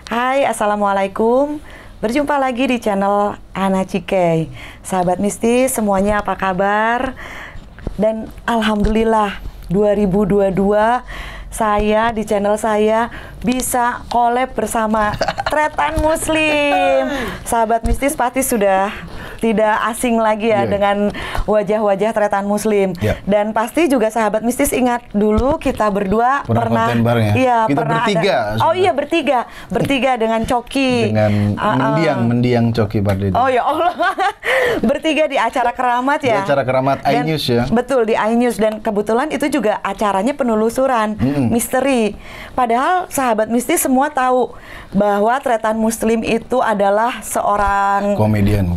Hai, Assalamualaikum. Berjumpa lagi di channel Ana Cikey. Sahabat mistis semuanya apa kabar? Dan Alhamdulillah 2022 saya di channel saya bisa collab bersama Tretan Muslim. Sahabat mistis pasti sudah tidak asing lagi ya dengan wajah-wajah Tretan Muslim. Dan pasti juga sahabat mistis ingat dulu kita berdua pernah bareng ya? Iya, kita pernah bertiga. Oh iya bertiga dengan Coki. Dengan mendiang Coki Pardede. Oh ya Allah. Bertiga di acara keramat ya. Di acara keramat iNews ya. Betul, di iNews, dan kebetulan itu juga acaranya penelusuran misteri. Padahal sahabat mistis semua tahu bahwa Tretan Muslim itu adalah seorang komedian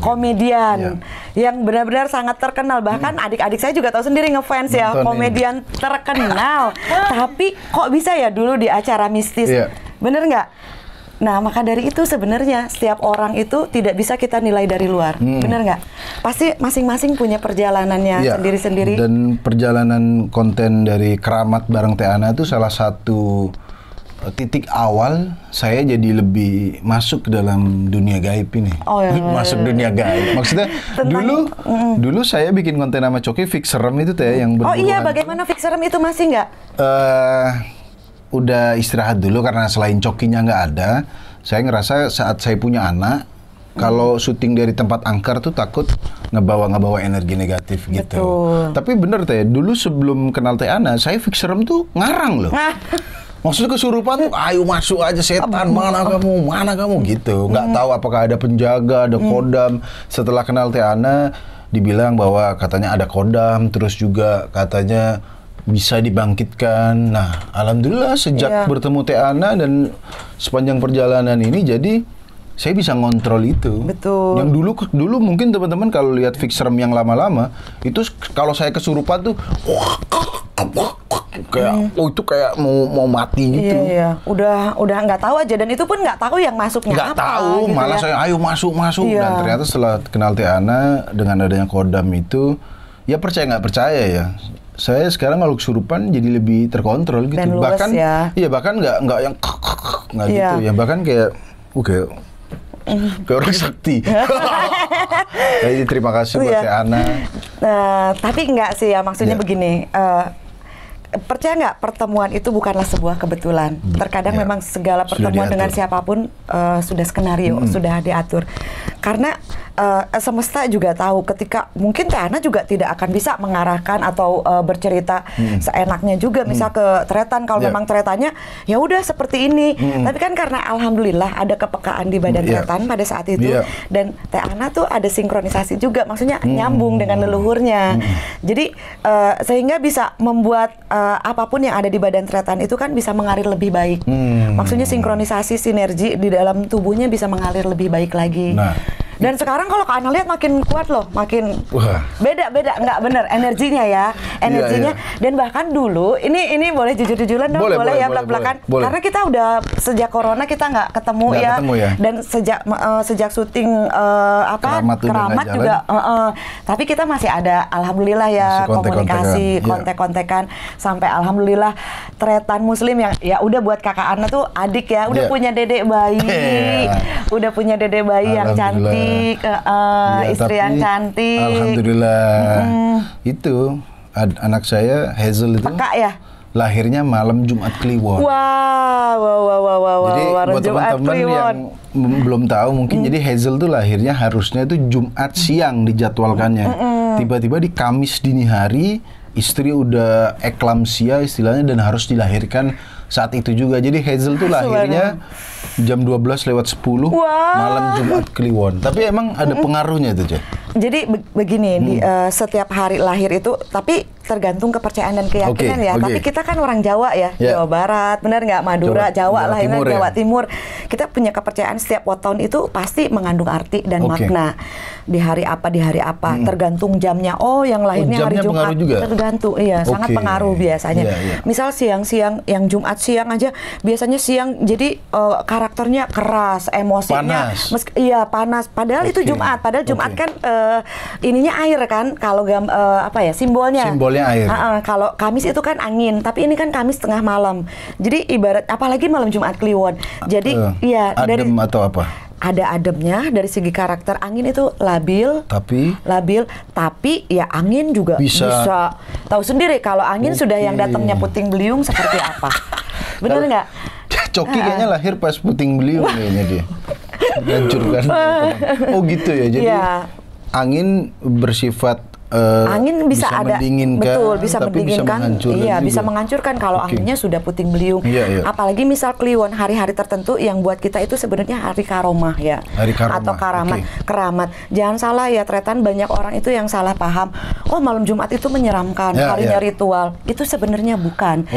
yang benar-benar sangat terkenal. Bahkan adik-adik saya juga tahu sendiri ngefans ya, komedian terkenal. Tapi kok bisa ya dulu di acara mistis? Bener nggak? Nah, maka dari itu sebenarnya setiap orang itu tidak bisa kita nilai dari luar. Bener nggak? Pasti masing-masing punya perjalanannya sendiri-sendiri. Dan perjalanan konten dari keramat bareng Teh Ana itu salah satu titik awal saya jadi lebih masuk ke dalam dunia gaib ini. Masuk dunia gaib. Maksudnya dulu saya bikin konten sama Coki fix serem itu Teh yang berburuan. Oh iya, bagaimana fix serem itu masih nggak? Udah istirahat dulu karena selain Cokinya nggak ada. Saya ngerasa saat saya punya anak, kalau syuting dari tempat angker tuh takut ngebawa energi negatif gitu. Tapi bener Teh, dulu sebelum kenal Teh Ana, saya fix serem tuh ngarang loh. Maksudnya kesurupan tuh, ayo masuk aja setan, mana kamu gitu. Nggak tahu apakah ada penjaga, ada kodam. Setelah kenal Teh Ana, dibilang bahwa katanya ada kodam, terus juga katanya bisa dibangkitkan. Nah, alhamdulillah sejak bertemu Teh Ana dan sepanjang perjalanan ini, jadi saya bisa ngontrol itu. Betul. Yang dulu mungkin teman-teman kalau lihat fix serem yang lama-lama, itu kalau saya kesurupan tuh kayak itu kayak mau mati gitu. Iya. Udah nggak tahu aja, dan itu pun nggak tahu yang masuknya nggak apa. Tahu, gitu malah ya. saya ayo masuk. Dan ternyata setelah kenal Teh Ana dengan adanya kodam itu, ya percaya nggak percaya ya, saya sekarang kalau kesurupan jadi lebih terkontrol gitu. Dan luas, bahkan bahkan nggak yang nggak gitu ya, bahkan kayak kayak orang sakti. Jadi terima kasih buat Teh Ana. Tapi enggak sih ya, maksudnya begini. Percaya nggak, pertemuan itu bukanlah sebuah kebetulan. Terkadang memang segala pertemuan dengan siapapun sudah skenario, sudah diatur. Karena semesta juga tahu ketika mungkin Teh Ana juga tidak akan bisa mengarahkan atau bercerita seenaknya juga, misal ke Tretan kalau memang Tretannya ya udah seperti ini. Tapi kan karena alhamdulillah ada kepekaan di badan Tretan pada saat itu, dan Teh Ana tuh ada sinkronisasi juga, maksudnya nyambung dengan leluhurnya. Jadi sehingga bisa membuat apapun yang ada di badan Tretan itu kan bisa mengalir lebih baik. Maksudnya sinkronisasi, sinergi di dalam tubuhnya bisa mengalir lebih baik lagi. Dan sekarang kalau Kak Ana lihat makin kuat loh, makin beda, nggak bener energinya ya, Dan bahkan dulu, ini boleh jujur-jujuran dong, boleh ya belak-belakan. Karena kita udah sejak corona kita nggak ketemu ya. Dan sejak syuting keramat juga. Tapi kita masih ada, alhamdulillah ya, komunikasi, kontek-kontekan, sampai alhamdulillah Tretan Muslim yang ya udah buat Kakak Ana tuh adik ya, udah punya dedek bayi, udah punya dedek bayi yang cantik. Istri yang cantik. Alhamdulillah. Itu anak saya Hazel itu. Peka ya? Lahirnya malam Jumat Kliwon. Jadi buat teman-teman yang belum tahu mungkin, jadi Hazel tuh lahirnya harusnya itu Jumat siang dijadwalkannya. Tiba-tiba di Kamis dini hari istri udah eklamsia istilahnya dan harus dilahirkan saat itu juga. Jadi Hazel tuh lahirnya jam 12:10 malam Jumat Kliwon. Tapi emang ada pengaruhnya itu, Cek? Jadi begini, di setiap hari lahir itu, tapi tergantung kepercayaan dan keyakinan ya. Tapi kita kan orang Jawa ya, Jawa Barat, benar nggak? Madura, Jawa lah, Timur, Jawa Timur. Kita punya kepercayaan setiap tahun itu pasti mengandung arti dan makna. Di hari apa, tergantung jamnya. Oh, yang lahirnya hari Jumat. Tergantung, sangat pengaruh biasanya. Misal siang-siang, yang Jumat siang aja, biasanya siang, jadi karakternya keras, emosinya, panas. Padahal itu Jumat. Padahal Jumat kan ininya air kan, kalau simbolnya Hazelnya air. Kalau Kamis itu kan angin, tapi ini kan Kamis tengah malam. Jadi ibarat apalagi malam Jumat Kliwon. Jadi ya adem dari atau apa? Ada ademnya dari segi karakter. Angin itu labil, tapi ya angin juga bisa tahu sendiri kalau angin sudah yang datangnya puting beliung seperti apa. Bener nggak? Coki kayaknya lahir pas puting beliung kayaknya dia. Hancurkan. Oh gitu ya. Jadi angin bersifat angin bisa ada, mendinginkan, betul, bisa mendinginkan, iya, bisa juga. Menghancurkan kalau anginnya sudah puting beliung. Apalagi misal Kliwon, hari-hari tertentu yang buat kita itu sebenarnya hari karomah ya, atau keramat. Jangan salah ya, Tretan, banyak orang itu yang salah paham. Oh, malam Jumat itu menyeramkan, harinya ritual. Itu sebenarnya bukan.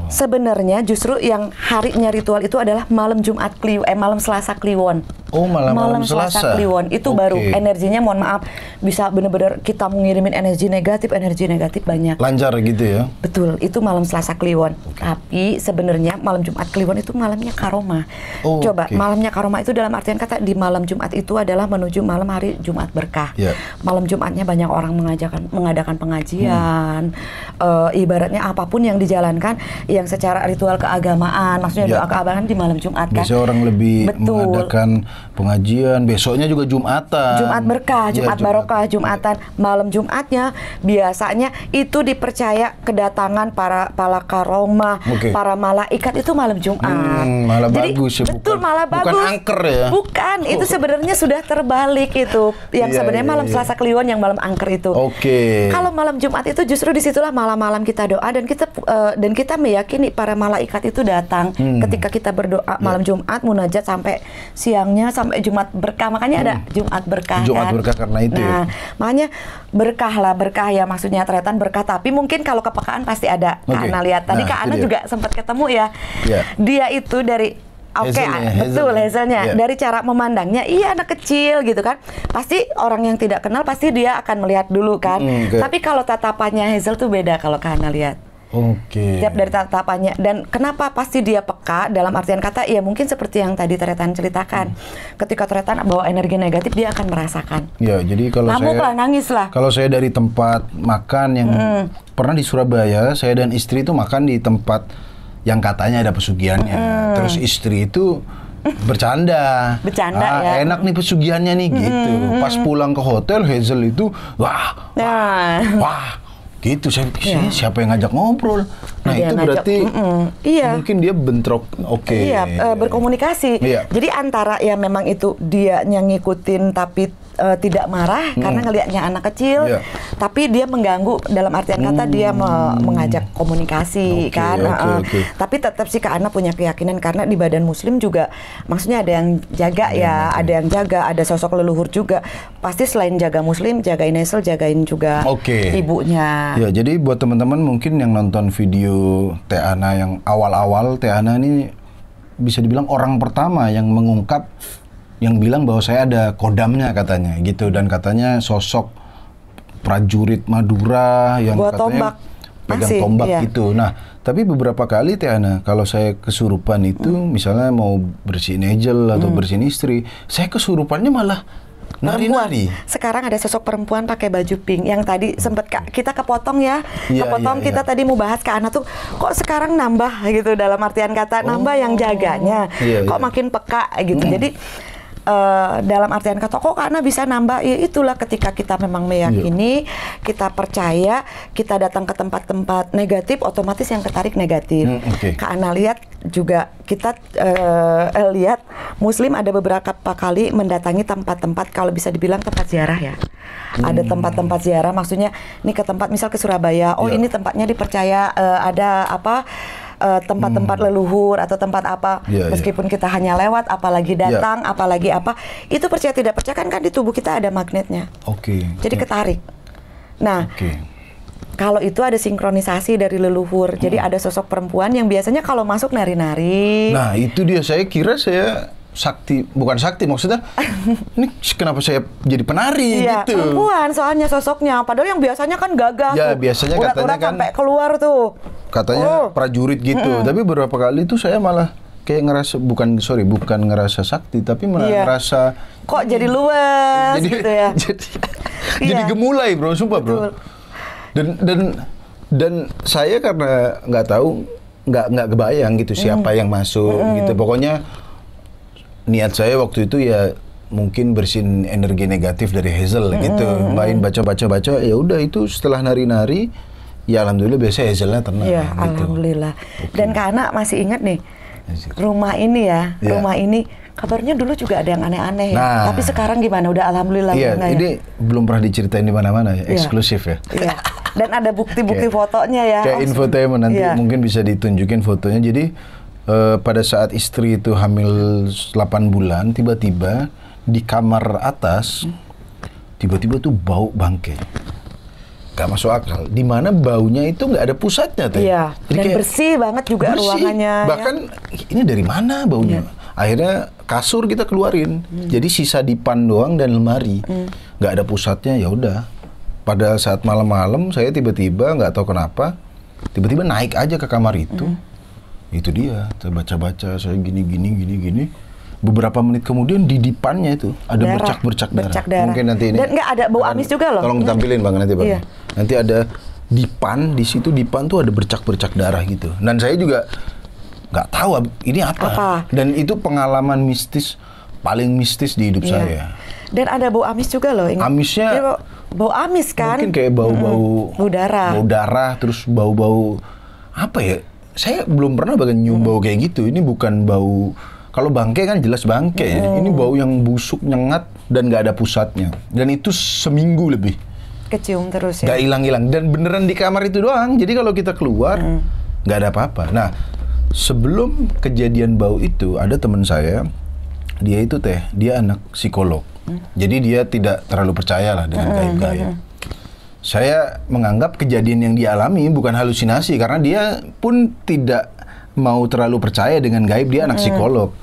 Sebenarnya justru yang harinya ritual itu adalah malam Jumat malam Selasa Kliwon. Oh, malam Selasa Kliwon itu baru energinya, mohon maaf, bisa benar-benar kita ngirimin energi negatif banyak. Lancar gitu ya? Betul, itu malam Selasa Kliwon. Tapi sebenarnya malam Jumat Kliwon itu malamnya karomah. Coba, malamnya karomah itu dalam artian kata di malam Jumat itu adalah menuju malam hari Jumat berkah. Malam Jumatnya banyak orang mengadakan pengajian, ibaratnya apapun yang dijalankan yang secara ritual keagamaan, maksudnya doa keagamaan di malam Jumat kan. Biasanya orang lebih mengadakan pengajian, besoknya juga Jumatan. Jumat berkah, Jumat barokah, Jumatan. Malam Jumatnya biasanya itu dipercaya kedatangan para karomah, para malaikat itu malam Jumat. Malah jadi, bagus ya, betul, malah bagus. Bukan angker ya? Bukan, itu sebenarnya sudah terbalik itu. Yang sebenarnya malam Selasa Kliwon yang malam angker itu. Kalau malam Jumat itu justru disitulah malam-malam kita doa dan kita meyakini para malaikat itu datang ketika kita berdoa malam Jumat, munajat sampai siangnya sampai Jumat berkah. Makanya ada Jumat berkah. Jumat berkah karena itu. Nah, makanya berkah ya, maksudnya Tretan berkah. Tapi mungkin kalau kepekaan pasti ada. Kak Ana lihat tadi, Kak Ana juga sempat ketemu ya. Dia itu dari Hazelnya. Dari cara memandangnya, anak kecil gitu kan. Pasti orang yang tidak kenal pasti dia akan melihat dulu kan. Tapi kalau tatapannya Hazel tuh beda kalau Kak Ana lihat. Tiap dari tatapannya. Dan kenapa pasti dia peka dalam artian kata, ya mungkin seperti yang tadi Tretan ceritakan. Ketika Tretan bawa energi negatif, dia akan merasakan. Ya, jadi kalau nangis lah. Kalau saya dari tempat makan yang pernah di Surabaya, saya dan istri itu makan di tempat yang katanya ada pesugihannya. Terus istri itu bercanda ya. Enak nih pesugihannya nih gitu. Pas pulang ke hotel, Hazel itu wah gitu, saya pikir siapa yang ngajak ngobrol. Nah, itu berarti mungkin dia bentrok. Berkomunikasi. Jadi antara ya memang itu dia yang ngikutin tapi tidak marah karena ngelihatnya anak kecil, tapi dia mengganggu dalam artian kata dia mengajak komunikasi kan. Tapi tetap sih Kak Ana punya keyakinan karena di badan Muslim juga, maksudnya ada yang jaga ada yang jaga, ada sosok leluhur juga. Pasti selain jaga Muslim, jagain Hazel, jagain juga ibunya. Ya, jadi buat teman-teman mungkin yang nonton video Teh Ana yang awal-awal, Teh Ana ini bisa dibilang orang pertama yang mengungkap, yang bilang bahwa saya ada kodamnya katanya gitu, dan katanya sosok prajurit Madura yang bawa katanya tombak. pegang tombak gitu. Nah, tapi beberapa kali Teh Ana kalau saya kesurupan itu misalnya mau bersihin Hazel atau bersihin istri, saya kesurupannya malah nari-nari. Sekarang ada sosok perempuan pakai baju pink yang tadi sempat kita kepotong ya. Kita tadi mau bahas Kak Ana tuh kok sekarang nambah gitu, dalam artian kata nambah yang jaganya. Kok makin peka gitu. Jadi dalam artian kata kok karena bisa nambah, ya itulah ketika kita memang meyakini, kita percaya, kita datang ke tempat-tempat negatif, otomatis yang ketarik negatif. Kak Ana lihat juga, kita lihat Muslim ada beberapa kali mendatangi tempat-tempat, kalau bisa dibilang tempat ziarah ya. Ada tempat-tempat ziarah, maksudnya ini ke tempat misal ke Surabaya, ini tempatnya dipercaya ada apa, tempat-tempat leluhur atau tempat apa, meskipun kita hanya lewat, apalagi datang, apalagi apa, itu percaya tidak percaya kan di tubuh kita ada magnetnya. Jadi ketarik. Nah, kalau itu ada sinkronisasi dari leluhur. Jadi ada sosok perempuan yang biasanya kalau masuk nari-nari. Nah, itu dia, saya kira saya sakti, bukan sakti maksudnya. Ini kenapa saya jadi penari gitu? Perempuan soalnya sosoknya, padahal yang biasanya kan gagah. Ya, biasanya katanya kan sampai keluar tuh. Katanya prajurit gitu. Tapi beberapa kali itu saya malah kayak ngerasa bukan ngerasa sakti, tapi malah ngerasa kok jadi luas gitu ya. Jadi gemulai, bro, sumpah, bro. Dan Dan saya karena nggak tahu, nggak kebayang gitu siapa yang masuk gitu. Pokoknya niat saya waktu itu ya mungkin bersihin energi negatif dari Hazel gitu. Main baca, ya udah itu setelah nari-nari, ya alhamdulillah biasanya Hazelnya tenang. Iya, gitu. alhamdulillah. Dan Kak Ana masih ingat nih, rumah ini ya, rumah ini kabarnya dulu juga ada yang aneh-aneh ya. Nah, tapi sekarang gimana? Udah alhamdulillah. Iya, ini belum pernah diceritain di mana-mana ya, eksklusif ya. Iya. Dan ada bukti-bukti fotonya ya. Kayak infotainment nanti mungkin bisa ditunjukin fotonya. Jadi pada saat istri itu hamil 8 bulan, tiba-tiba di kamar atas, tiba-tiba tuh bau bangkai. Gak masuk akal. Di mana baunya itu nggak ada pusatnya tuh. Iya. Jadi dan bersih banget juga ruangannya. Bahkan ini dari mana baunya? Akhirnya kasur kita keluarin. Jadi sisa dipan doang dan lemari. Nggak ada pusatnya, ya udah. Pada saat malam-malam saya tiba-tiba nggak tahu kenapa, tiba-tiba naik aja ke kamar itu. Itu dia, saya baca-baca, saya gini. Beberapa menit kemudian di dipannya itu ada bercak-bercak darah. Mungkin nanti ini. Dan nggak ada bau amis juga loh. Tolong ditampilin Bang nanti Bang. Iya. Nanti ada dipan, di situ dipan tuh ada bercak-bercak darah gitu. Dan saya juga nggak tahu ini apa. Dan itu pengalaman mistis, paling mistis di hidup saya. Dan ada bau amis juga loh. Amisnya bau amis kan? Mungkin kayak bau darah. Bau darah, terus bau-bau apa ya? Saya belum pernah nyium bau kayak gitu. Ini bukan bau, kalau bangkai kan jelas bangkai. Ini bau yang busuk, nyengat, dan nggak ada pusatnya. Dan itu seminggu lebih. Kecium terus ya? Nggak hilang-hilang. Dan beneran di kamar itu doang. Jadi kalau kita keluar, nggak ada apa-apa. Nah, sebelum kejadian bau itu, ada teman saya, dia anak psikolog. Jadi dia tidak terlalu percaya lah dengan gaib-gaib. Saya menganggap kejadian yang dia alami bukan halusinasi, karena dia pun tidak mau terlalu percaya dengan gaib. Dia anak psikolog.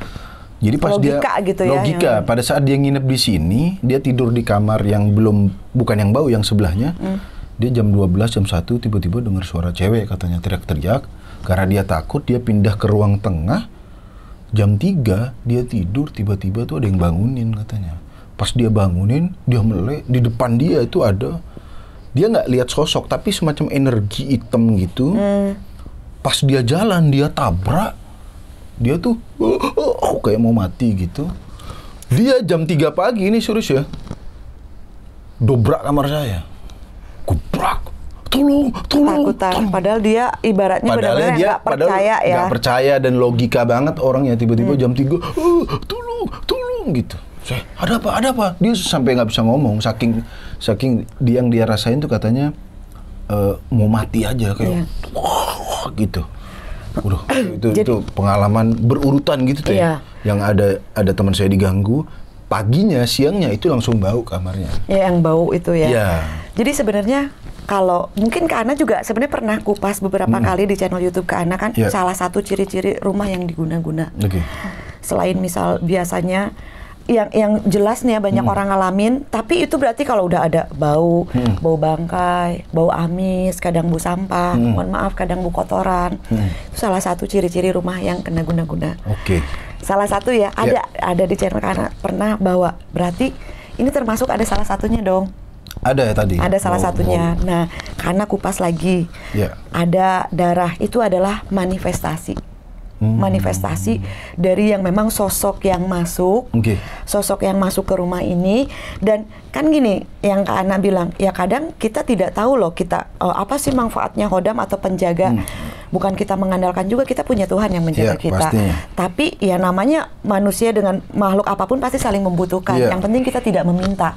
Jadi pas logika, pada saat dia nginep di sini, dia tidur di kamar yang bukan yang bau, yang sebelahnya. Dia jam 12, jam 1 tiba-tiba dengar suara cewek katanya teriak-teriak. Karena dia takut, dia pindah ke ruang tengah. Jam 3 dia tidur, tiba-tiba tuh ada yang bangunin katanya. Pas dia bangunin, dia melek, di depan dia itu ada, dia nggak lihat sosok, tapi semacam energi hitam gitu. Pas dia jalan, dia tabrak, dia tuh kayak mau mati gitu. Dia jam 3 pagi ini serius ya, dobrak kamar saya, gubrak, tolong. Padahal dia ibaratnya benar-benar nggak percaya ya. Nggak percaya dan logika banget orangnya. Tiba-tiba jam 3, tolong gitu. Saya, ada apa? Dia sampai nggak bisa ngomong, saking yang dia rasain tuh katanya mau mati aja kayak gitu. Udah, itu pengalaman berurutan gitu tuh ya. Yang ada teman saya diganggu, paginya, siangnya itu langsung bau kamarnya. Ya, yang bau itu ya. Jadi sebenarnya kalau mungkin Kak Ana juga sebenarnya pernah kupas beberapa kali di channel YouTube Kak Ana kan, salah satu ciri-ciri rumah yang diguna-guna. Selain misal biasanya yang jelas nih ya banyak orang ngalamin, tapi itu berarti kalau udah ada bau bangkai, bau amis, kadang bau sampah, mohon maaf kadang bau kotoran, itu salah satu ciri-ciri rumah yang kena guna-guna. Salah satu ya, ada di channel karena pernah bawa, berarti ini termasuk ada salah satunya dong. Ada ya tadi? Ada salah satunya. Nah, karena kupas lagi, ada darah, itu adalah manifestasi. Manifestasi dari yang memang sosok yang masuk, sosok yang masuk ke rumah ini. Dan kan gini, yang Kak Ana bilang, ya kadang kita tidak tahu loh kita apa sih manfaatnya hodam atau penjaga. Bukan kita mengandalkan juga, kita punya Tuhan yang menjaga kita. Pastinya. Tapi ya namanya manusia dengan makhluk apapun pasti saling membutuhkan. Yang penting kita tidak meminta.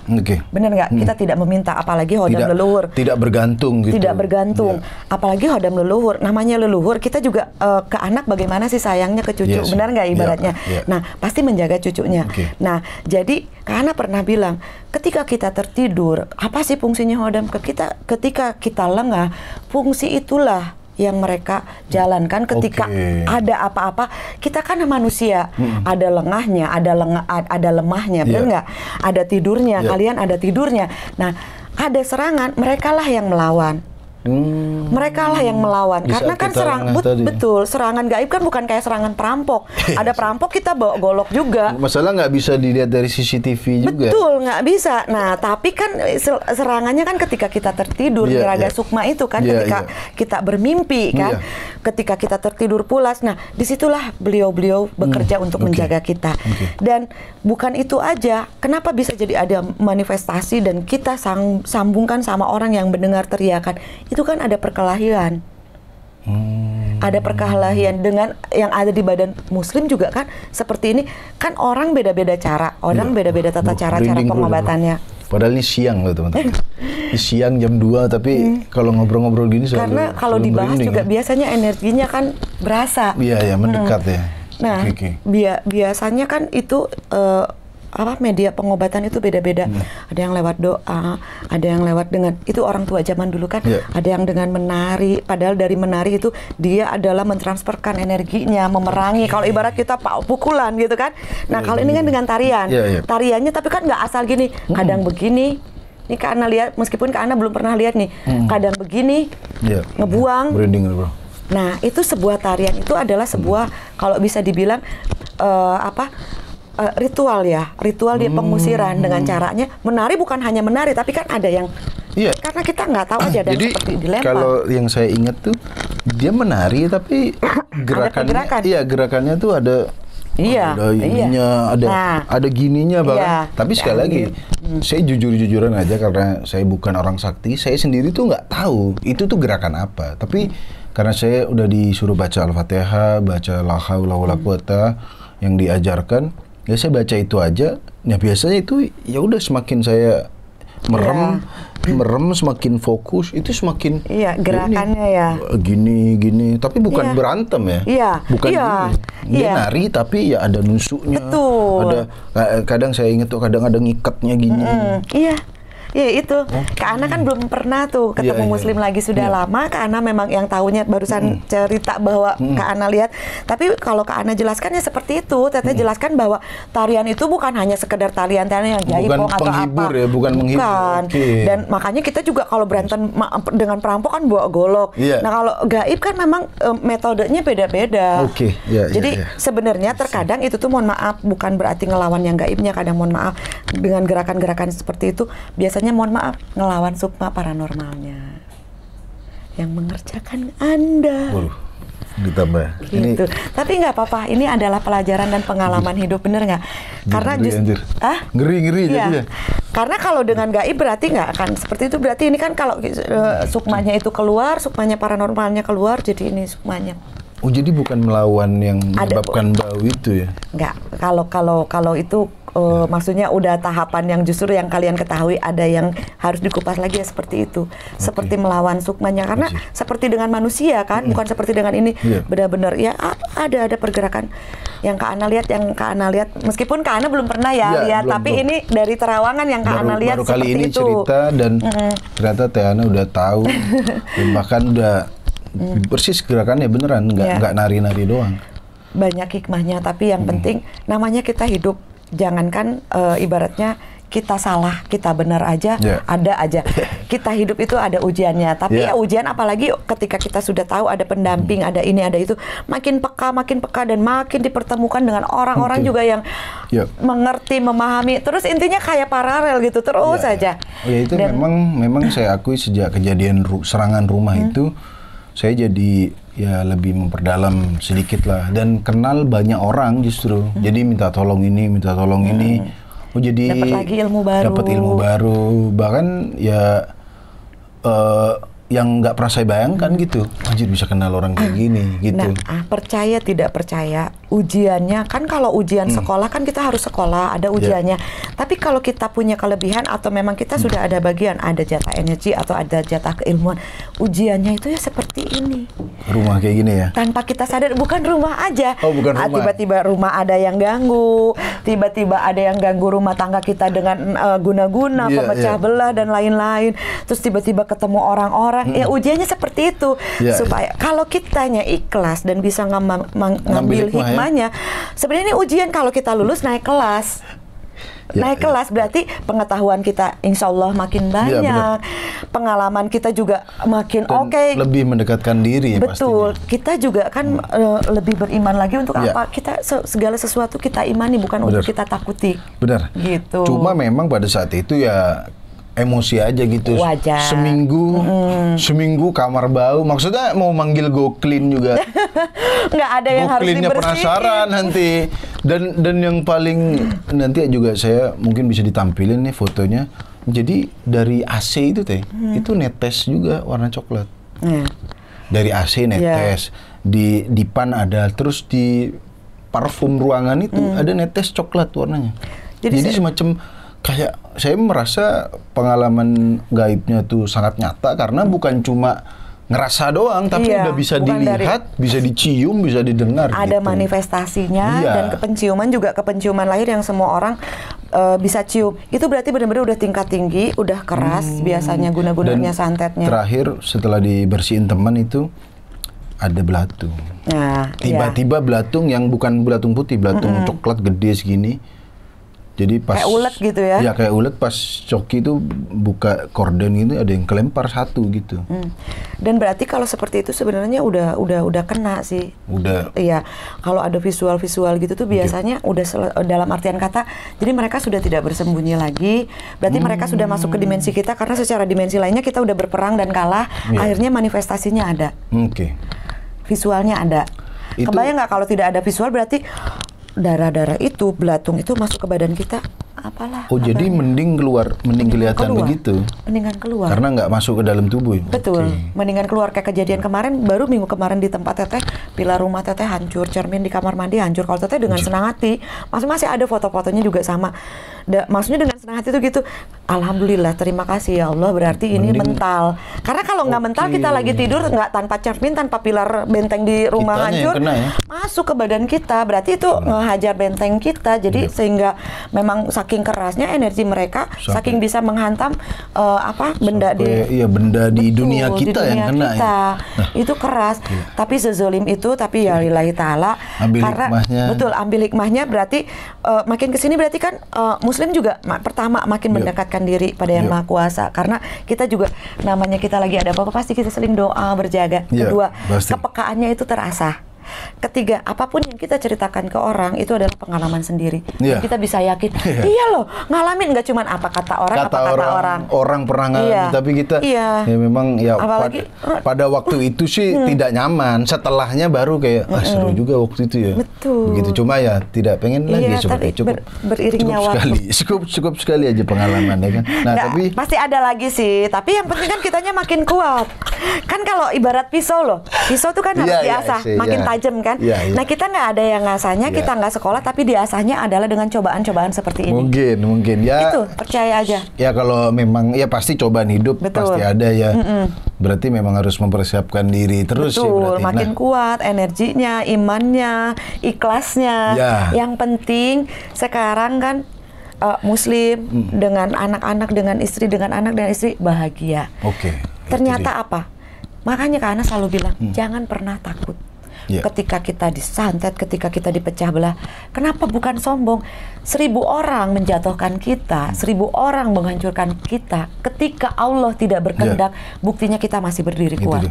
Benar nggak? Kita tidak meminta, apalagi hodam leluhur. Tidak bergantung gitu. Tidak bergantung. Apalagi hodam leluhur. Namanya leluhur, kita juga ke anak bagaimana sih sayangnya ke cucu. Benar nggak ibaratnya? Nah, pasti menjaga cucunya. Nah, jadi Kak Ana pernah bilang, ketika kita tertidur, apa sih fungsinya hodam? Ketika kita lengah, fungsi itulah yang mereka jalankan ketika ada apa-apa. Kita kan manusia, ada lengahnya, ada lemahnya, benar nggak? Ada tidurnya, kalian ada tidurnya. Nah, ada serangan, mereka lah yang melawan. Mereka lah yang melawan. Karena kan betul, serangan gaib kan bukan kayak serangan perampok. Ada perampok kita bawa golok juga. Masalah nggak bisa dilihat dari CCTV juga. Betul, nggak bisa. Nah, tapi kan serangannya kan ketika kita tertidur, niraga sukma itu kan ketika kita bermimpi kan, ketika kita tertidur pulas. Nah, disitulah beliau-beliau bekerja untuk menjaga kita. Dan bukan itu aja, kenapa bisa jadi ada manifestasi dan kita sambungkan sama orang yang mendengar teriakan, itu kan ada perkelahian. Ada perkelahian dengan yang ada di badan muslim juga kan seperti ini. Kan orang beda-beda cara, orang beda-beda tata cara pengobatannya. Padahal ini siang loh teman-teman. Ini siang jam 2 tapi kalau ngobrol-ngobrol gini karena kalau dibahas juga biasanya energinya kan berasa. Iya, mendekat ya. Nah, biasanya kan itu media pengobatan itu beda-beda. Ada yang lewat doa, ada yang lewat dengan itu orang tua zaman dulu kan. Ada yang dengan menari. Padahal dari menari itu dia adalah mentransferkan energinya, memerangi. Kalau ibarat kita pukulan gitu kan. Nah, kalau ini kan dengan tarian. Tariannya tapi kan nggak asal gini. Kadang begini. Ini Kak Ana lihat, meskipun Kak Ana belum pernah lihat nih. Kadang begini, ngebuang. Nah, itu sebuah tarian itu adalah sebuah kalau bisa dibilang ritual ya, ritual dia pengusiran dengan caranya menari, bukan hanya menari tapi kan ada yang karena kita nggak tahu aja dan seperti dilempar. Kalau yang saya ingat tuh dia menari tapi gerakannya tuh ada ininya, ada gininya bahkan. Tapi sekali lagi saya jujur-jujuran aja karena saya bukan orang sakti, saya sendiri tuh nggak tahu itu tuh gerakan apa. Tapi karena saya udah disuruh baca Al-Fatihah, baca La haula wala quwata yang diajarkan, ya saya baca itu aja. Nah biasanya itu ya udah semakin saya merem semakin fokus itu semakin gerakannya gini tapi bukan berantem bukan gini. Dia nari tapi ya ada nusuknya. Betul. Ada kadang saya ingat tuh kadang ada ngikatnya gini. Iya itu, Kak Ana kan belum pernah tuh ketemu muslim lagi sudah lama. Kak Ana memang yang tahunya barusan cerita bahwa Kak Ana lihat. Tapi kalau Kak Ana jelaskan ya seperti itu. Teteh jelaskan bahwa tarian itu bukan hanya sekedar tarian yang jaipong atau apa. Bukan menghibur. Dan makanya kita juga kalau berantem dengan perampok kan bawa golok. Nah kalau gaib kan memang metodenya beda-beda. Jadi sebenarnya terkadang itu tuh mohon maaf bukan berarti ngelawan yang gaibnya. Kadang mohon maaf dengan gerakan-gerakan seperti itu biasanya mohon maaf ngelawan sukma paranormalnya yang mengerjakan Anda. Ditambah. Gitu. Tapi nggak apa-apa. Ini adalah pelajaran dan pengalaman hidup, bener nggak? Karena ngeri jadinya. Karena kalau dengan gaib berarti nggak akan seperti itu. Berarti ini kan kalau sukmanya itu keluar, sukmanya paranormalnya keluar, jadi ini sukmanya. Oh jadi bukan melawan yang menyebabkan bau itu ya? Nggak. Kalau itu maksudnya udah tahapan yang justru yang kalian ketahui ada yang harus dikupas lagi ya seperti itu. Seperti melawan sukmanya karena seperti dengan manusia kan, bukan seperti dengan ini. Benar-benar ya ada pergerakan yang Kak Ana lihat, meskipun Kak Ana belum pernah lihat, tapi ini dari terawangan yang Kak Ana lihat baru kali ini itu. Cerita dan ternyata Teh Ana udah tahu dan bahkan udah persis gerakannya beneran, nggak nari-nari doang. Banyak hikmahnya, tapi yang penting namanya kita hidup. Jangankan ibaratnya kita salah, kita benar aja, ada aja. Kita hidup itu ada ujiannya. Tapi ya ujian apalagi ketika kita sudah tahu ada pendamping, ada ini, ada itu. Makin peka dan makin dipertemukan dengan orang-orang juga yang mengerti, memahami. Terus intinya kayak paralel gitu, terus aja. Ya itu memang saya akui sejak kejadian serangan rumah itu, saya jadi ya lebih memperdalam sedikit lah dan kenal banyak orang justru. Jadi minta tolong ini. Oh jadi dapat lagi ilmu baru. Bahkan ya yang nggak pernah saya bayangkan gitu. Anjir bisa kenal orang kayak gini gitu. Nah, percaya tidak percaya, ujiannya kan kalau ujian sekolah kan kita harus sekolah, ada ujiannya. Tapi kalau kita punya kelebihan atau memang kita sudah ada bagian, ada jatah energi atau ada jatah keilmuan, ujiannya itu ya seperti ini. Rumah kayak gini ya? Tanpa kita sadar, bukan rumah aja. Oh, bukan rumah. Tiba-tiba rumah ada yang ganggu, tiba-tiba ada yang ganggu rumah tangga kita dengan guna-guna, pemecah belah dan lain-lain. Terus tiba-tiba ketemu orang-orang, ya ujiannya seperti itu. Supaya kalau kitanya ikhlas dan bisa ngambil hikmahnya, sebenarnya ini ujian kalau kita lulus naik kelas. naik kelas berarti pengetahuan kita insya Allah makin banyak, pengalaman kita juga makin oke. Lebih mendekatkan diri. Betul, pastinya. kita juga kan lebih beriman lagi untuk apa? Kita segala sesuatu kita imani bukan untuk kita takuti. Benar. Gitu. Cuma memang pada saat itu ya emosi aja gitu. Wajar. Seminggu kamar bau. Maksudnya mau manggil go clean juga. Nggak ada yang harus dibersihin. Penasaran nanti. Dan yang paling nanti juga saya mungkin bisa ditampilin nih fotonya. Jadi dari AC itu itu netes juga warna coklat. Dari AC netes. Di dipan ada. Terus di parfum ruangan itu ada netes coklat warnanya. Jadi semacam kayak saya merasa pengalaman gaibnya tuh sangat nyata karena bukan cuma ngerasa doang, tapi udah bisa dilihat, bisa dicium, bisa didengar. Ada gitu. Manifestasinya dan kepenciuman juga kepenciuman lahir yang semua orang bisa cium. Itu berarti benar-benar udah tingkat tinggi, udah keras biasanya guna-gunanya santetnya. Terakhir setelah dibersihin teman itu ada belatung. Nah, tiba-tiba belatung yang bukan belatung putih, belatung coklat gede segini. Jadi pas kayak ulet gitu ya? Ya kayak ulet pas Coki itu buka korden gitu ada yang kelempar satu gitu. Dan berarti kalau seperti itu sebenarnya udah kena sih. Udah. Iya. Kalau ada visual-visual gitu tuh biasanya udah dalam artian kata. Jadi mereka sudah tidak bersembunyi lagi. Berarti mereka sudah masuk ke dimensi kita karena secara dimensi lainnya kita udah berperang dan kalah. Akhirnya manifestasinya ada. Visualnya ada. Kebayang nggak kalau tidak ada visual berarti darah-darah itu, belatung itu masuk ke badan kita, apalah. Oh, jadi mending kelihatan begitu. Mendingan keluar. Karena nggak masuk ke dalam tubuh. Betul. Mendingan keluar kayak kejadian kemarin, baru minggu kemarin di tempat teteh, pilar rumah teteh hancur, cermin di kamar mandi hancur. Kalau teteh dengan senang hati, masih ada foto-fotonya juga sama. Maksudnya dengan senang hati itu gitu. Alhamdulillah, terima kasih ya Allah. Berarti ini mental. Karena kalau nggak mental kita lagi tidur nggak tanpa cermin, tanpa pilar benteng di rumah hancur, masuk ke badan kita. Berarti itu hajar benteng kita, jadi sehingga memang saking kerasnya energi mereka, saking bisa menghantam benda di dunia kita yang kena kita. Itu keras, tapi sezolim itu, tapi ya lillahi ta'ala, karena betul ambil hikmahnya. Berarti makin kesini berarti kan Muslim juga pertama makin mendekatkan diri pada Yang Maha Kuasa, karena kita juga namanya kita lagi ada apa-apa pasti kita sering doa berjaga. Kedua, kepekaannya itu terasa. Ketiga, apapun yang kita ceritakan ke orang itu adalah pengalaman sendiri. Kita bisa yakin, iya loh, ngalamin nggak cuman apa kata orang. Orang pernah ngalamin, tapi kita ya memang ya apalagi, pada waktu itu sih tidak nyaman. Setelahnya baru kayak seru juga waktu itu ya. Betul. Begitu, cuma ya tidak pengen lagi seperti beriringnya waktu. Cukup sekali aja pengalaman ya kan. Nah, tapi pasti ada lagi sih. Tapi yang penting kan kitanya makin kuat. Kan kalau ibarat pisau loh, pisau tuh kan harus diasah, makin tajam kan. Nah, kita nggak ada yang ngasahnya, kita nggak sekolah, tapi diasahnya adalah dengan cobaan-cobaan seperti ini. Mungkin ya. Itu percaya aja. Ya kalau memang ya pasti cobaan hidup pasti ada ya. Berarti memang harus mempersiapkan diri terus. Betul, makin kuat energinya, imannya, ikhlasnya. Yang penting sekarang kan Muslim dengan anak-anak, dengan istri, dengan anak dan istri bahagia. Ternyata apa? Makanya Kak Ana selalu bilang jangan pernah takut. Ketika kita disantet, ketika kita dipecah belah, kenapa bukan sombong? 1000 orang menjatuhkan kita, 1000 orang menghancurkan kita. Ketika Allah tidak berkehendak, buktinya kita masih berdiri kuat.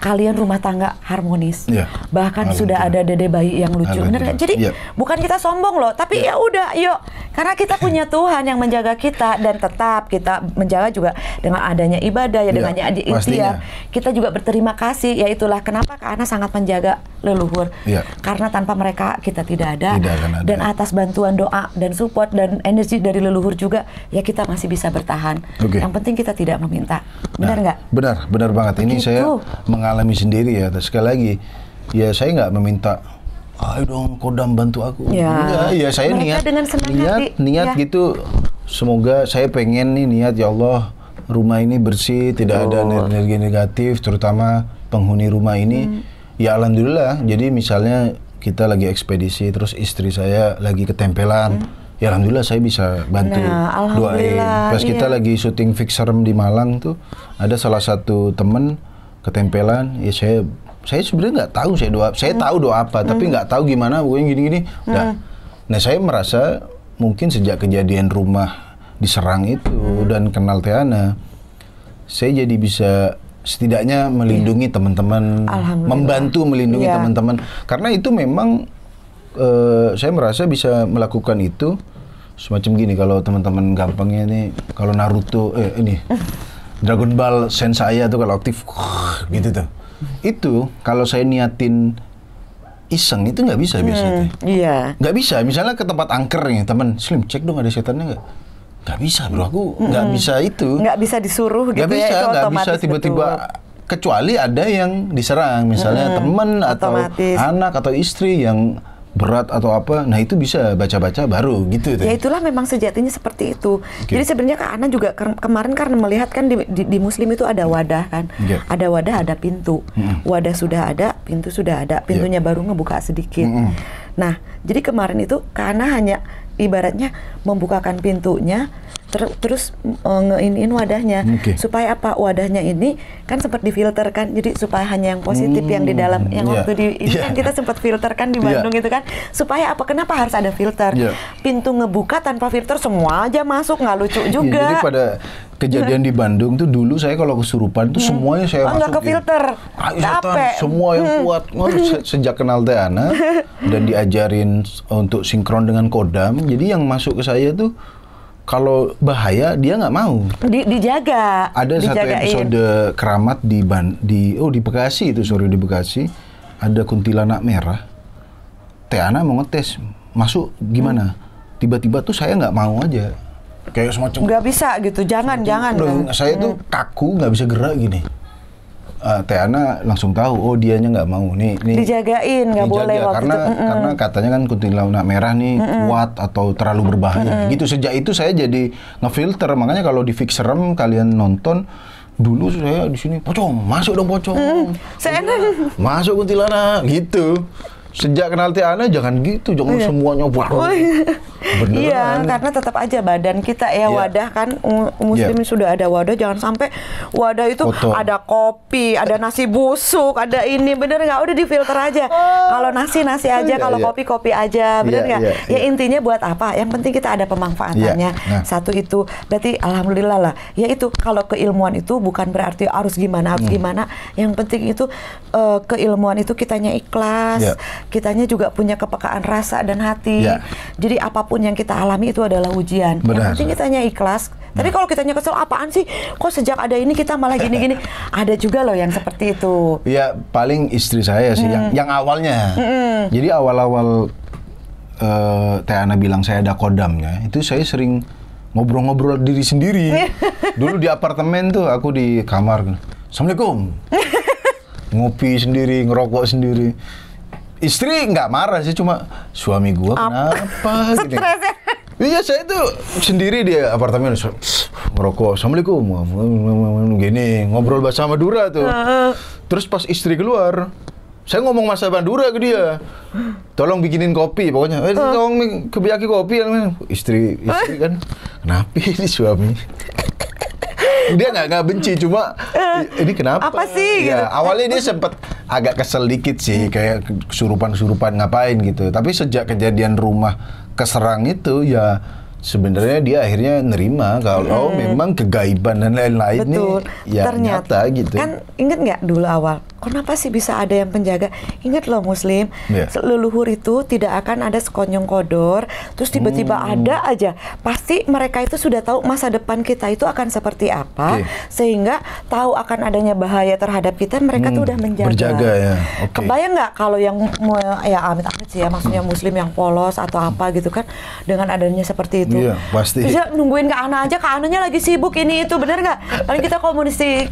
Kalian rumah tangga harmonis, bahkan sudah ada dede bayi yang lucu, bener kan? Jadi bukan kita sombong loh, tapi ya udah, yuk, karena kita punya Tuhan yang menjaga kita dan tetap kita menjaga juga dengan adanya ibadah ya, dengan ikhtiar. Kita juga berterima kasih, ya itulah kenapa Kak Ana sangat menjaga leluhur, karena tanpa mereka kita tidak ada, dan atas bantuan doa dan support dan energi dari leluhur juga, ya kita masih bisa bertahan. Yang penting kita tidak meminta, benar nggak? Benar banget. Ini saya mengalami sendiri ya. Sekali lagi, ya saya nggak meminta, ayo dong Kodam bantu aku. Enggak, ya saya niat gitu. Semoga saya pengen nih niat, ya Allah, rumah ini bersih, tidak ada energi negatif, terutama penghuni rumah ini. Ya alhamdulillah. Jadi misalnya kita lagi ekspedisi, terus istri saya lagi ketempelan. Ya alhamdulillah saya bisa bantu doain. Pas kita lagi syuting Fix Serem di Malang tuh, ada salah satu temen ketempelan. Ya saya sebenarnya nggak tahu saya tahu doa apa, tapi nggak tahu gimana, pokoknya gini-gini. Nah saya merasa mungkin sejak kejadian rumah diserang itu dan kenal Teana, saya jadi bisa setidaknya melindungi teman-teman, membantu melindungi teman-teman. Karena itu memang saya merasa bisa melakukan itu semacam gini. Kalau teman-teman gampangnya ini, kalau Naruto, ini Dragon Ball Sensei tuh kalau aktif, gitu tuh. Itu kalau saya niatin iseng itu nggak bisa biasanya. Iya. Nggak bisa. Misalnya ke tempat angker nih, teman, Slim cek dong ada setannya nggak? Nggak bisa bro, aku nggak bisa itu. Nggak bisa disuruh gitu bisa, ya, itu nggak otomatis. bisa tiba-tiba, kecuali ada yang diserang, misalnya teman atau anak atau istri yang berat atau apa, nah itu bisa baca-baca baru gitu. Ya itulah memang sejatinya seperti itu. Jadi sebenarnya Kak Ana juga kemarin karena melihat kan di Muslim itu ada wadah kan, ada wadah, ada pintu. Wadah sudah ada, pintu sudah ada, pintunya baru ngebuka sedikit. Nah, jadi kemarin itu Kak Ana hanya ibaratnya membukakan pintunya, terus ngeiniin wadahnya, supaya apa, wadahnya ini kan sempat difilter kan, jadi supaya hanya yang positif yang di dalam, yang waktu di ini kan kita sempat filter kan di Bandung itu kan, supaya apa, kenapa harus ada filter, pintu ngebuka tanpa filter semua aja masuk, nggak lucu juga. Jadi pada kejadian di Bandung tuh dulu saya kalau kesurupan tuh semuanya saya masukin. Nggak ke filter, capek. Semua yang kuat. Sejak kenal Teana dan diajarin untuk sinkron dengan kodam, jadi yang masuk ke saya tuh kalau bahaya dia nggak mau. Dijaga. Ada satu episode keramat di Bekasi itu, di Bekasi ada kuntilanak merah. Teana mau ngetes masuk gimana? Tiba-tiba tuh saya nggak mau aja. Kayak semacam nggak bisa gitu, jangan. Saya tuh kaku, nggak bisa gerak gini. Teana langsung tahu, oh dianya nggak mau nih dijagain, nggak boleh waktu karena itu. Karena katanya kan kuntilanak merah nih kuat atau terlalu berbahaya. Gitu sejak itu saya jadi ngefilter. Makanya kalau di Fix Serem kalian nonton dulu, saya di sini pocong, masuk dong pocong. Masuk kuntilanak gitu. Sejak kenal Teana jangan gitu, jangan semuanya Iya, karena tetap aja badan kita wadah kan, Muslim sudah ada wadah, jangan sampai wadah itu ada kopi, ada nasi busuk, ada ini, bener nggak? Udah difilter aja. Kalau nasi aja, kalau kopi aja, bener nggak? Ya intinya buat apa? Yang penting kita ada pemanfaatannya. Satu itu, berarti alhamdulillah lah. Ya itu, kalau keilmuan itu bukan berarti harus gimana. Yang penting itu keilmuan itu kitanya ikhlas. Kitanya juga punya kepekaan rasa dan hati. Jadi apapun yang kita alami itu adalah ujian. Yang penting kitanya ikhlas. Tapi kalau kitanya kesel, apaan sih? Kok sejak ada ini kita malah gini-gini? Ada juga loh yang seperti itu. Ya paling istri saya sih yang awalnya. Jadi awal-awal Teana bilang saya ada kodamnya, itu saya sering ngobrol-ngobrol diri sendiri. Dulu di apartemen tuh, aku di kamar, Assalamualaikum. Ngopi sendiri, ngerokok sendiri. Istri nggak marah sih, cuma suami gua kenapa? Stres ya? Iya, saya tuh sendiri di apartemen, ngerokok, Assalamualaikum, gini, ngobrol bahasa Madura tuh. Terus pas istri keluar, saya ngomong bahasa Madura ke dia, tolong bikinin kopi, pokoknya, tolong kebiyaki kopi. Istri kan, kenapa ini suami? Dia nggak benci, cuma ini kenapa? Apa sih? Ya, gitu. Awalnya dia sempat agak kesel dikit sih, kayak kesurupan ngapain gitu. Tapi sejak kejadian rumah keserang itu, ya sebenarnya dia akhirnya nerima kalau memang kegaiban dan lain-lain nih ya ternyata nyata gitu. Kan inget nggak dulu awal, kenapa sih bisa ada yang penjaga? Ingat loh Muslim, leluhur itu tidak akan ada sekonyong kodor, terus tiba-tiba ada aja. Pasti mereka itu sudah tahu masa depan kita itu akan seperti apa, sehingga tahu akan adanya bahaya terhadap kita, mereka tuh udah menjaga. Berjaga ya. Kebayang nggak kalau yang ya amit-amit sih ya, maksudnya Muslim yang polos atau apa gitu kan, dengan adanya seperti itu. Iya, pasti. Bisa nungguin Kak Ana aja, Kak Ananya lagi sibuk ini itu, bener nggak? Paling kita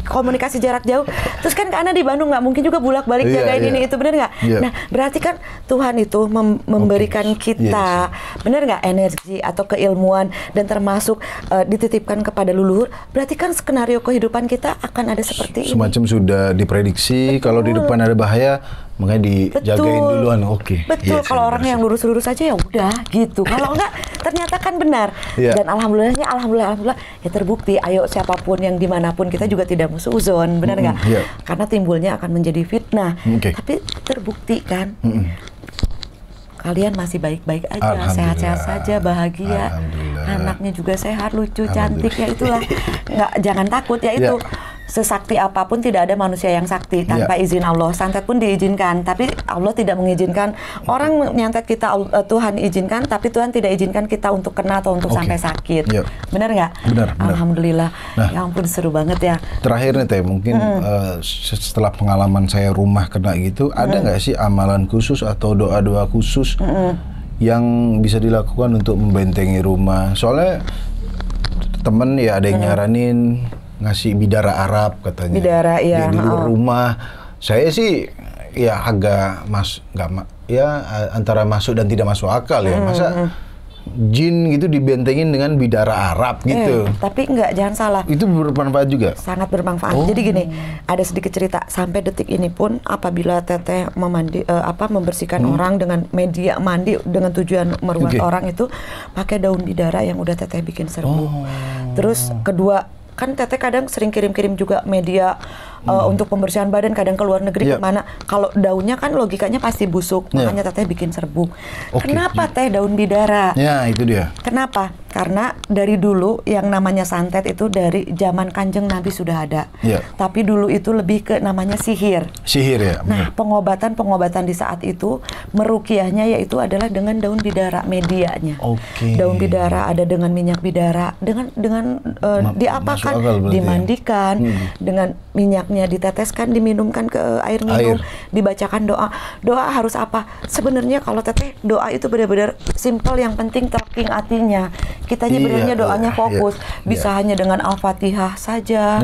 komunikasi jarak jauh. Terus kan Kak Ana di Bandung nggak mungkin juga bolak-balik jagain ini itu, bener nggak? Nah, berarti kan Tuhan itu memberikan kita, bener nggak, energi atau keilmuan dan termasuk dititipkan kepada leluhur. Berarti kan skenario kehidupan kita akan ada seperti ini. Semacam sudah diprediksi kalau di depan ada bahaya, makanya dijagain duluan. Betul. Kalau orang yang lurus-lurus aja ya udah gitu. Kalau enggak, ternyata kan benar. Dan alhamdulillah ya terbukti. Ayo siapapun yang dimanapun, kita juga tidak musuhuzon, benar nggak? Karena timbulnya akan menjadi fitnah. Tapi terbukti kan. kalian masih baik-baik aja, sehat-sehat saja, bahagia, anaknya juga sehat, lucu, cantik, ya itulah. Jangan takut, ya itu. Sesakti apapun tidak ada manusia yang sakti tanpa izin Allah. Santet pun diizinkan, tapi Allah tidak mengizinkan orang nyantet kita. Tuhan izinkan, tapi Tuhan tidak izinkan kita untuk kena atau untuk sampai sakit. Benar nggak? Benar. Alhamdulillah. Ya ampun, seru banget ya. Terakhir nih Teh, mungkin setelah pengalaman saya rumah kena gitu, ada nggak sih amalan khusus atau doa-doa khusus yang bisa dilakukan untuk membentengi rumah? Soalnya temen ya ada yang nyaranin ngasih bidara Arab katanya. Bidara, iya. Di luar rumah. Saya sih ya agak antara masuk dan tidak masuk akal ya. Masa jin gitu dibentengin dengan bidara Arab gitu. Tapi enggak, jangan salah. Itu bermanfaat juga? Sangat bermanfaat. Jadi gini, ada sedikit cerita. Sampai detik ini pun apabila Teteh membersihkan orang dengan media mandi dengan tujuan meruat orang itu pakai daun bidara yang udah Teteh bikin serbuk. Terus kedua, kan Teteh kadang sering kirim-kirim juga media untuk pembersihan badan, kadang ke luar negeri kemana. Kalau daunnya kan logikanya pasti busuk, makanya Teteh bikin serbuk. Kenapa Teh daun bidara? Ya, itu dia. Kenapa? Karena dari dulu yang namanya santet itu dari zaman Kanjeng Nabi sudah ada. Tapi dulu itu lebih ke namanya sihir. Sihir ya. Nah, pengobatan di saat itu meruqyahnya yaitu adalah dengan daun bidara, medianya. Daun bidara ada dengan minyak bidara, dengan diapakan, dimandikan, dengan minyaknya diteteskan, diminumkan ke air minum, dibacakan doa. Doa harus apa? Sebenarnya kalau Teteh doa itu benar-benar simple, yang penting talking hatinya. Kitanya benernya doanya fokus. Bisa hanya dengan Al-Fatihah saja.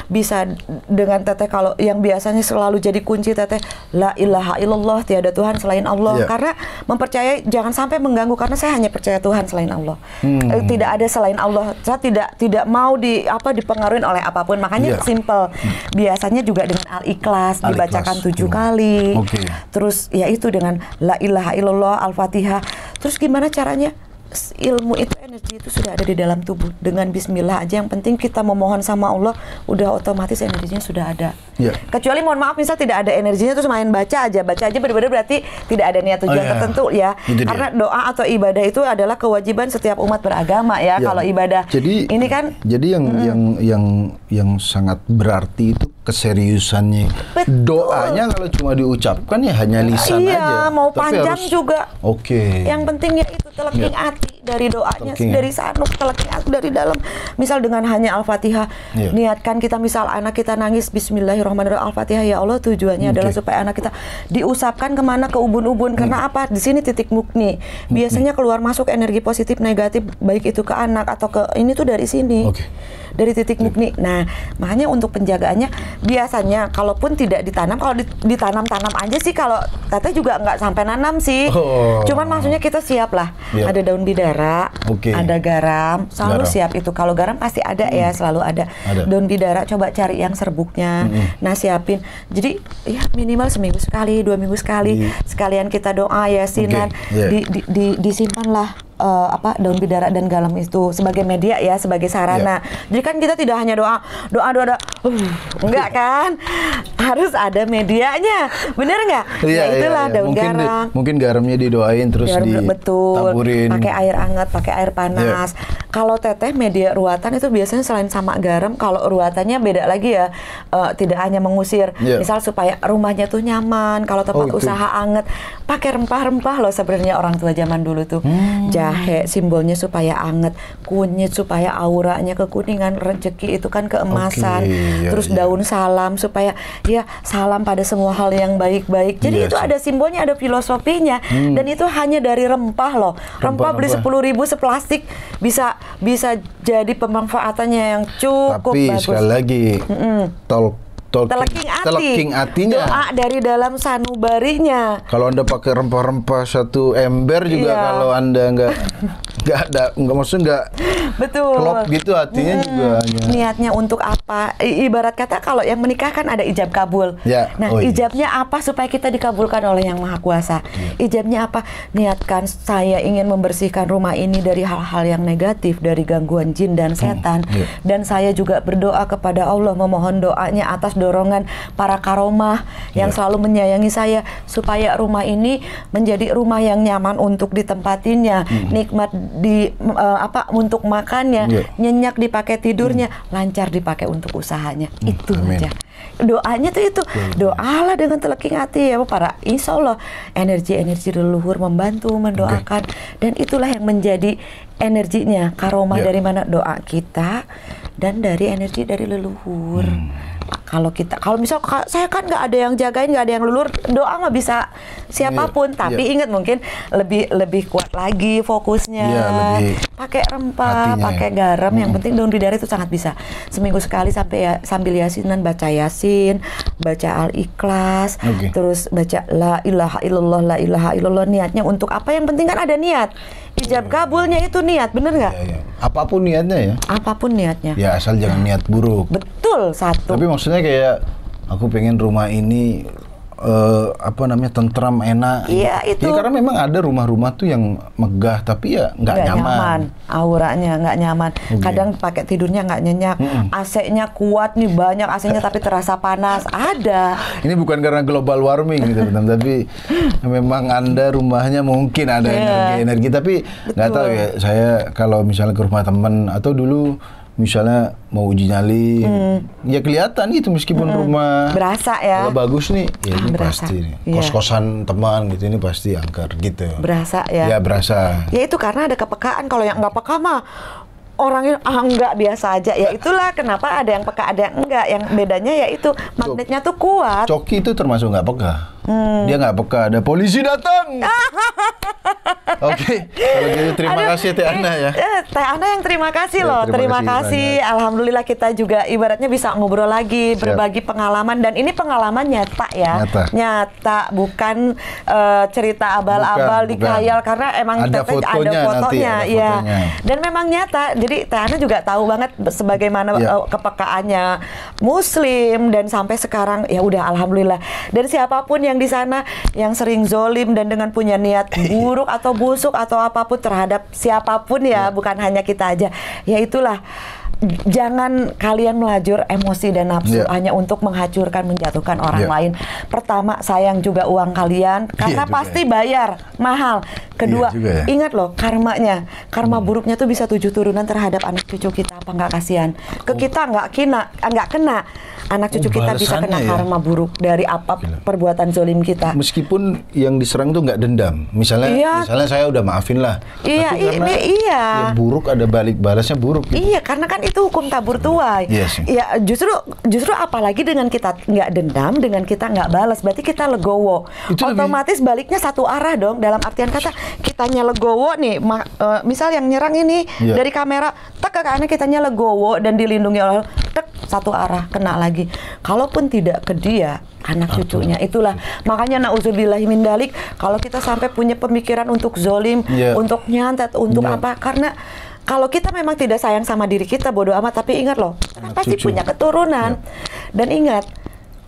Bisa dengan Teteh kalau yang biasanya selalu jadi kunci Teteh, la ilaha illallah, tiada Tuhan selain Allah. Karena mempercayai, jangan sampai mengganggu, karena saya hanya percaya Tuhan selain Allah. Tidak ada selain Allah. Saya tidak mau dipengaruhi oleh apapun. Makanya simple. Biasanya juga dengan Al-Ikhlas dibacakan 7 kali. Terus ya itu dengan la ilaha illallah, Al-Fatihah. Terus gimana caranya? Ilmu itu, energi itu sudah ada di dalam tubuh. Dengan bismillah aja, yang penting kita memohon sama Allah, udah otomatis energinya sudah ada. Kecuali mohon maaf, misal tidak ada energinya terus main baca aja benar-benar berarti tidak ada niat tujuan tertentu ya. Karena doa atau ibadah itu adalah kewajiban setiap umat beragama ya. Kalau ibadah ini kan yang sangat berarti itu keseriusannya. Doanya kalau cuma diucapkan ya hanya lisan aja. Mau tapi panjang juga. Yang penting ya itu teleking hati dari doanya, dari sanuk, teleking hati dari dalam. Misal dengan hanya Al-Fatihah, niatkan kita, misal anak kita nangis, bismillahirrahmanirrahim, Al-Fatihah, ya Allah, tujuannya adalah supaya anak kita diusapkan kemana, ke ubun-ubun. Karena apa? Di sini titik mukni. Biasanya keluar masuk energi positif negatif, baik itu ke anak atau ke ini tuh dari sini. Dari titik mukni. Nah, makanya untuk penjagaannya biasanya kalaupun tidak ditanam, kalau ditanam-tanam aja sih, kalau Teteh juga nggak sampai nanam sih. Cuman maksudnya kita siap lah. Ada daun bidara, ada garam, selalu siap itu. Kalau garam pasti ada ya, selalu ada. Daun bidara coba cari yang serbuknya. Nah, siapin. Jadi ya minimal seminggu sekali, 2 minggu sekali. Sekalian kita doa yasinan, disimpanlah daun bidara dan garam itu sebagai media ya, sebagai sarana. Jadi kan kita tidak hanya doa enggak kan, harus ada medianya, bener nggak? Itulah daun garam. Mungkin garamnya didoain terus ditaburin, pakai air hangat, pakai air panas. Kalau Teteh media ruatan itu biasanya selain sama garam, kalau ruatannya beda lagi ya, tidak hanya mengusir, misal supaya rumahnya tuh nyaman. Kalau tempat usaha anget, pakai rempah-rempah loh sebenarnya orang tua zaman dulu tuh. Jahe simbolnya supaya anget, kunyit supaya auranya kekuningan, rezeki itu kan keemasan. Terus daun salam supaya ya salam pada semua hal yang baik-baik. Jadi itu ada simbolnya, ada filosofinya. Dan itu hanya dari rempah loh. Rempah beli 10.000 seplastik bisa jadi pemanfaatannya yang cukup bagus. Tapi sekali lagi teleking hatinya, doa dari dalam sanubarinya. Kalau Anda pakai rempah-rempah 1 ember juga, kalau Anda nggak maksudnya klop gitu hatinya juga. Niatnya untuk apa? Ibarat kata kalau yang menikah kan ada ijab kabul. Ijabnya apa supaya kita dikabulkan oleh Yang Maha Kuasa? Ijabnya apa? Niatkan saya ingin membersihkan rumah ini dari hal-hal yang negatif, dari gangguan jin dan setan. Dan saya juga berdoa kepada Allah, memohon doanya atas dorongan para karomah yang selalu menyayangi saya supaya rumah ini menjadi rumah yang nyaman untuk ditempatinya, nikmat di untuk makannya, nyenyak dipakai tidurnya, lancar dipakai untuk usahanya. Itu aja. Doanya tuh itu, doalah dengan teleking hati ya para, insya Allah energi-energi leluhur membantu mendoakan, dan itulah yang menjadi energinya karomah dari mana? Doa kita dan dari energi dari leluhur. Kalau misal saya kan nggak ada yang jagain, nggak ada yang leluhur, doa mah bisa siapapun, tapi ingat mungkin lebih kuat lagi fokusnya, pakai rempah, pakai garam, yang penting daun bidara itu sangat bisa. Seminggu sekali sambil yasinan, baca yasin, baca al-ikhlas, terus baca la ilaha illallah, la ilaha illallah. Niatnya untuk apa? Yang penting kan ada niat. Ijab kabulnya itu niat, bener nggak? Apapun niatnya ya. Apapun niatnya. Ya asal jangan niat buruk. Betul, satu. Tapi maksudnya kayak aku pengen rumah ini tentram, enak. Iya itu. Ya, karena memang ada rumah-rumah tuh yang megah tapi ya nggak nyaman. Auranya nggak nyaman. Kadang pakai tidurnya nggak nyenyak. AC-nya kuat nih, banyak AC-nya tapi terasa panas. Ada. Ini bukan karena global warming gitu, tapi memang Anda rumahnya mungkin ada energi, tapi nggak tahu ya. Saya kalau misalnya ke rumah teman atau dulu misalnya mau uji nyali, ya kelihatan gitu meskipun rumah berasa ya. Kalau bagus nih, ya ini berasa. pasti nih. Kos-kosan teman gitu ini pasti angker gitu. Berasa ya. Ya berasa. Ya itu karena ada kepekaan. Kalau yang nggak peka mah orangnya enggak, biasa aja. Ya itulah kenapa ada yang peka, ada yang enggak. Yang bedanya ya itu magnetnya tuh kuat. Coki itu termasuk nggak peka. Dia nggak peka, ada polisi datang. Oke, kalau gitu terima kasih Teh Ana ya. Teh Ana yang terima kasih loh, terima kasih. Alhamdulillah kita juga ibaratnya bisa ngobrol lagi, berbagi pengalaman, dan ini pengalaman nyata ya. Nyata, bukan cerita abal-abal dikayal, karena emang ada fotonya, ya. Dan memang nyata. Jadi Teh Ana juga tahu banget sebagaimana kepekaannya Muslim, dan sampai sekarang ya udah alhamdulillah. Dan siapapun yang di sana yang sering zolim dan dengan punya niat buruk atau busuk atau apapun terhadap siapapun ya, bukan hanya kita aja. Ya itulah, jangan kalian melajur emosi dan nafsu hanya untuk menghancurkan, menjatuhkan orang lain. Pertama, sayang juga uang kalian karena pasti bayar mahal. Kedua, ingat loh karmanya, karma buruknya tuh bisa 7 turunan terhadap anak cucu kita. Apa nggak kasihan? Ke kita nggak kena. Anak cucu kita bisa kena karma buruk dari apa perbuatan zolim kita. Meskipun yang diserang tuh nggak dendam, misalnya saya udah maafin lah. Ya buruk ada balik balasnya buruk. Gitu. Iya, karena kan itu hukum tabur tuai. Ya justru apalagi dengan kita nggak dendam, dengan kita nggak balas, berarti kita legowo. Itu otomatis baliknya satu arah dong. Dalam artian kata, kitanya legowo nih, misal yang nyerang ini dari kamera, tek ke kanan, kitanya legowo dan dilindungi oleh tek, satu arah kena lagi. Kalaupun tidak ke dia, anak cucunya. Itulah makanya na'udzubillahi min dalik, kalau kita sampai punya pemikiran untuk zolim, untuk nyantet, untuk apa, karena kalau kita memang tidak sayang sama diri kita, bodoh amat, tapi ingat loh, pasti punya keturunan. Dan ingat,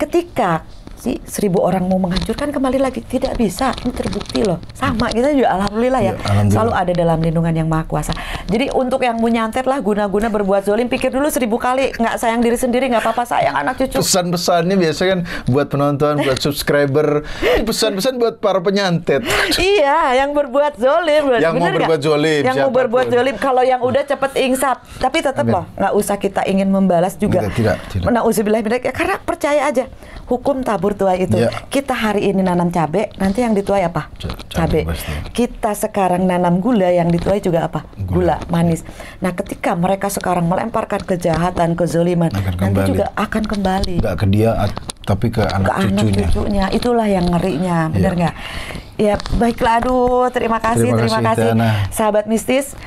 ketika 1000 orang mau menghancurkan, kembali lagi tidak bisa, ini terbukti loh. Sama kita juga alhamdulillah ya, selalu ada dalam lindungan yang maha kuasa. Jadi untuk yang mau nyantet lah, guna-guna berbuat zolim, pikir dulu 1000 kali, nggak sayang diri sendiri, nggak apa-apa, sayang anak cucu. Pesan-pesannya biasa kan buat penonton, buat subscriber, pesan-pesan buat para penyantet. Iya, yang berbuat zolim. Yang mau berbuat zolim. Yang mau berbuat zolim, kalau yang udah cepet insaf, tapi tetap loh, nggak usah kita ingin membalas juga. Tidak. Na'udzubillah, karena percaya aja, hukum tabur tuai itu. Kita hari ini nanam cabai, nanti yang dituai apa? Cabai. Kita sekarang nanam gula, yang dituai juga apa? Gula manis. Nah, ketika mereka sekarang melemparkan kejahatan, kezoliman, nanti juga akan kembali. Nggak ke dia, tapi ke anak cucunya. Itulah yang ngerinya, benar nggak? Ya, baiklah, aduh, terima kasih sahabat mistis.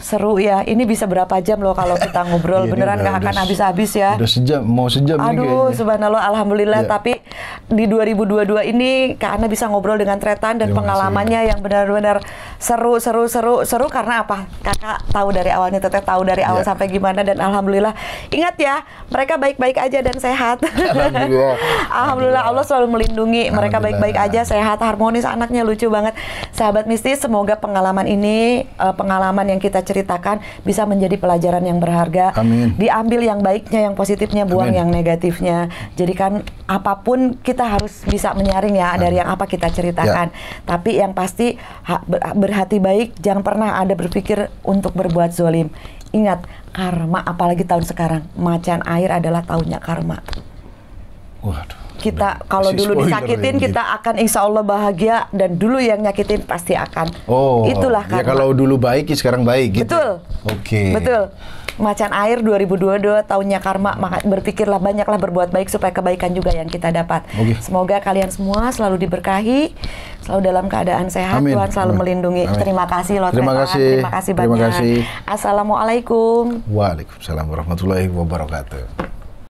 Seru ya, ini bisa berapa jam loh kalau kita ngobrol, beneran nggak akan habis-habis ya. Udah mau sejam nih kayaknya. Aduh, subhanallah, alhamdulillah. Tapi di 2022 ini Kak Ana bisa ngobrol dengan Tretan dan pengalamannya yang benar-benar seru karena apa? Kakak tahu dari awalnya, Teteh tahu dari awal sampai gimana, dan alhamdulillah. Ingat ya, mereka baik-baik aja dan sehat. Alhamdulillah, Allah selalu melindungi mereka, baik-baik aja, sehat, harmonis, anaknya lucu banget. Sahabat Mistis, semoga pengalaman ini, pengalaman yang kita ceritakan bisa menjadi pelajaran yang berharga. Amin. Diambil yang baiknya, yang positifnya, buang yang negatifnya. Jadi kan apapun kita harus bisa menyaring ya dari yang apa kita ceritakan. Tapi yang pasti berhati baik, jangan pernah ada berpikir untuk berbuat zolim. Ingat, karma, apalagi tahun sekarang, macan air adalah tahunnya karma. Waduh. Kita kalau dulu disakitin, kita akan insya Allah bahagia, dan dulu yang nyakitin pasti akan. Itulah karma. Ya kalau dulu baik, sekarang baik gitu. Betul. Oke. Betul. Macan air 2022 tahunnya karma, maka berpikirlah banyaklah berbuat baik supaya kebaikan juga yang kita dapat. Semoga kalian semua selalu diberkahi, selalu dalam keadaan sehat. Amin. Tuhan selalu melindungi. Terima kasih loh. Terima kasih banyak. Assalamualaikum. Waalaikumsalam warahmatullahi wabarakatuh.